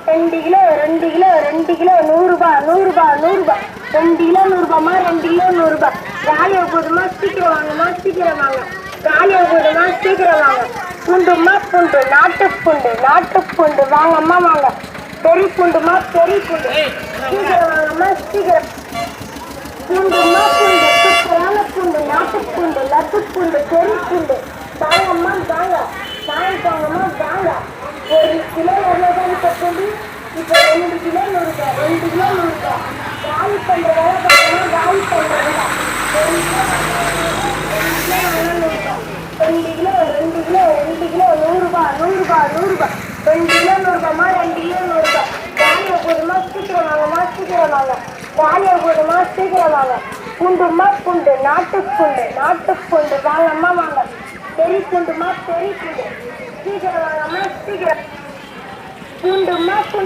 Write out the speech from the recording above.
2 kilo 2 kilo 2 kilo 100 ரூபாய் 100 ரூபாய் 2 kilo 100 ரூபாய்மா 2 kilo 100 ரூபாய். காலியாக போதுமா, சீக்கிரம் வாங்கம்மா, சீக்கிரம் வாங்க. காலியாக போதுமா, சீக்கிரம் வாங்க. பூண்டுமா பூண்டு, நாட்டுப்பூண்டு வாங்கம்மா வாங்க. பெரிய பூண்டுமா பெரிய பூண்டு, சீக்கிரம் வாங்கம்மா சீக்கிரம். பூண்டுமா பூண்டு, சூப்பரான பூண்டு, நாட்டுப்பூண்டு, லட்டுப்பூண்டு, பெரிய பூண்டு வாங்கம்மா வாங்க. வாங்கிக்கோங்கம்மா வாங்க. 1 கிலோ எவ்வளோதான் பூண்டு? இப்போ 2 கிலோ 100 ரூபாய், 2 கிலோ 100 ரூபாய். காலி பண்ணுற வேலை பார்க்கணும், காலி பண்ணுற வேலை. 2 கிலோ 2 கிலோ 2 கிலோ 2 கிலோ 100 ரூபாய் 100 ரூபாய் 100 ரூபாய். 2 கிலோ 100 ரூபாய்மா, 2 கிலோ 100 ரூபாய். காலியாக போதுமா, சீக்கிரம் வாங்கம்மா, சீக்கிரம் வாங்க. காலியாக போதுமா, சீக்கிரம் வாங்க. பூண்டுமா பூண்டு, நாட்டுப்பூண்டு வாங்கம்மா வாங்க. பெரிய பூண்டுமா பெரிய பூண்டு, சீக்கிரம் வாங்கம்மா சீக்கிரம். பூண்டுமா பூண்டு.